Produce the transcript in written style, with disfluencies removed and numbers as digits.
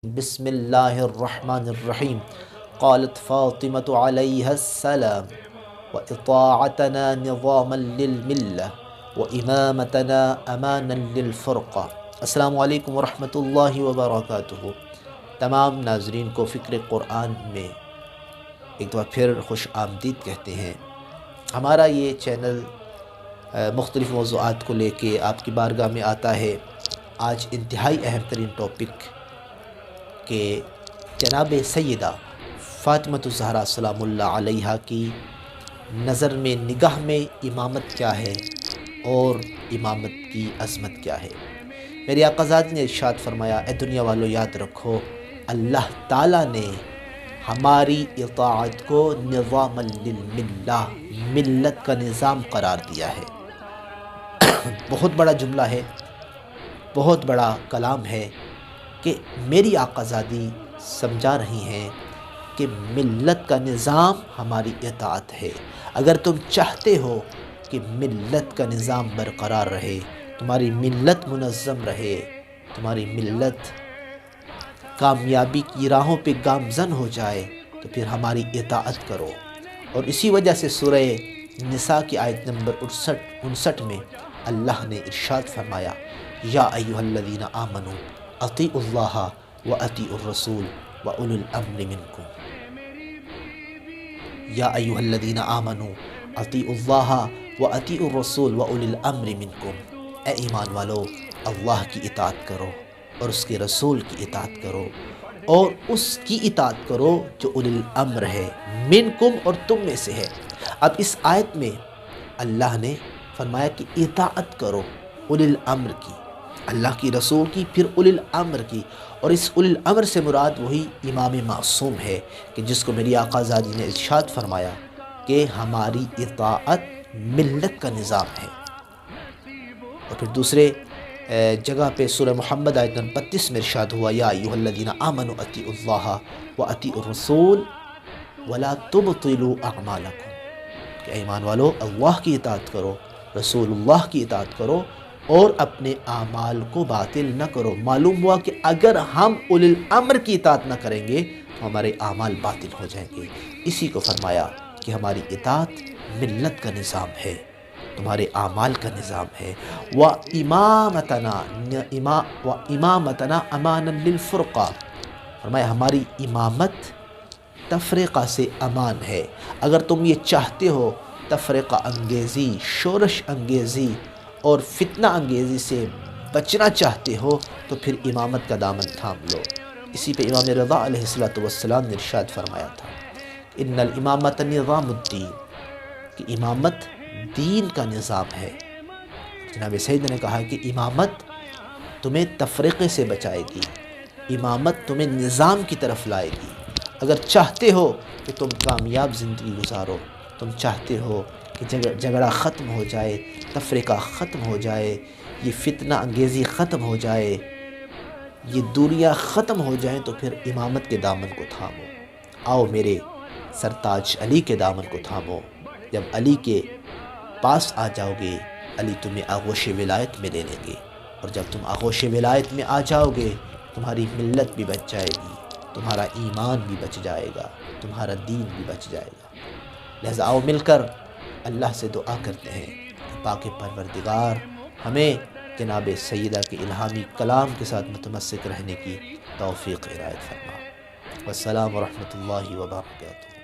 بسم اللہ الرحمن الرحیم قالت فاطمة علیہ السلام وإطاعتنا نظاما للملة وإمامتنا أمانا للفرقة۔ السلام علیکم ورحمۃ اللہ وبرکاتہ۔ تمام ناظرین کو فکر قرآن میں ایک دفعہ پھر خوش آمدید کہتے ہیں۔ ہمارا یہ چینل مختلف موضوعات کو لے کے آپ کی بارگاہ میں آتا ہے۔ آج انتہائی اہم ترین ٹاپک کہ جناب سیدہ فاطمۃ الزہرا سلام اللہ علیہا کی نظر میں نگاہ میں امامت کیا ہے اور امامت کی عظمت کیا ہے۔ میرے آقا زادی نے ارشاد فرمایا، اے دنیا والو یاد رکھو، اللہ تعالیٰ نے ہماری اطاعت کو نظام للملہ، ملت کا نظام قرار دیا ہے۔ بہت بڑا جملہ ہے، بہت بڑا کلام ہے کہ میری آقا زادی سمجھا رہی ہیں کہ ملت کا نظام ہماری اطاعت ہے۔ اگر تم چاہتے ہو کہ ملت کا نظام برقرار رہے، تمہاری ملت منظم رہے، تمہاری ملت کامیابی کی راہوں پہ گامزن ہو جائے، تو پھر ہماری اطاعت کرو۔ اور اسی وجہ سے سورہ نساء کی آیت نمبر 59 میں اللہ نے ارشاد فرمایا، یا ایھا الذین آمنوا اطیعوا اللہ واطیعوا الرسول واولی الامر منکم۔ یا ایھا الذین آمنوا اطیعوا اللہ واطیعوا الرسول واولی الامر منکم۔ اے ایمان والو، اللہ کی اطاعت کرو اور اس کے رسول کی اطاعت کرو، اور اس کی اطاعت کرو جو اولی الامر ہے، منکم، اور تم میں سے ہے۔ اب اس آیت میں اللہ نے فرمایا کہ اطاعت کرو اولی الامر کی، اللہ کی رسول کی، پھر اولی الامر کی، اور اس اولی الامر سے مراد وہی امام معصوم ہے کہ جس کو میری آقا زادی نے ارشاد فرمایا کہ ہماری اطاعت ملت کا نظام ہے۔ اور پھر دوسرے جگہ پہ سورہ محمد آیت نمبر 32 میں ارشاد ہوا، یا ایھا الذین آمنوا اطیعوا اللہ واطیعوا الرسول ولا تبطلوا اعمالکم، کہ ایمان والو اللہ کی اطاعت کرو، رسول اللہ کی اطاعت کرو، اور اپنے اعمال کو باطل نہ کرو۔ معلوم ہوا کہ اگر ہم اولی الامر کی اطاعت نہ کریں گے تو ہمارے اعمال باطل ہو جائیں گے۔ اسی کو فرمایا کہ ہماری اطاعت ملت کا نظام ہے، تمہارے اعمال کا نظام ہے۔ وَإِمَامَتَنَا أَمَانًا لِلْفُرْقَةِ، فرمایا ہماری امامت تفرقہ سے امان ہے۔ اگر تم یہ چاہتے ہو تفرقہ انگیزی، شورش انگیزی اور فتنہ انگیزی سے بچنا چاہتے ہو تو پھر امامت کا دامن تھام لو۔ اسی پہ امام رضا علیہ السلام نے ارشاد فرمایا تھا، ان الامامۃ نظام الدین، کہ امامت دین کا نظام ہے۔ جناب سید نے کہا کہ امامت تمہیں تفرقے سے بچائے گی، امامت تمہیں نظام کی طرف لائے گی۔ اگر چاہتے ہو کہ تم کامیاب زندگی گزارو، تم چاہتے ہو کہ جھگڑا ختم ہو جائے، تفرقہ ختم ہو جائے، یہ فتنہ انگیزی ختم ہو جائے، یہ دوریاں ختم ہو جائیں، تو پھر امامت کے دامن کو تھامو۔ آؤ میرے سرتاج علی کے دامن کو تھامو۔ جب علی کے پاس آ جاؤ گے، علی تمہیں آغوش ولایت میں لے لیں گے، اور جب تم آغوش ولایت میں آ جاؤ گے، تمہاری ملت بھی بچ جائے گی، تمہارا ایمان بھی بچ جائے گا، تمہارا دین بھی بچ جائے گا۔ لہذا آؤ مل کر اللہ سے دعا کرتے ہیں کہ پاک پروردگار ہمیں جناب سیدہ کے الہامی کلام کے ساتھ متمسک رہنے کی توفیق عنایت فرما۔ والسلام ورحمۃ اللہ وبرکاتہ۔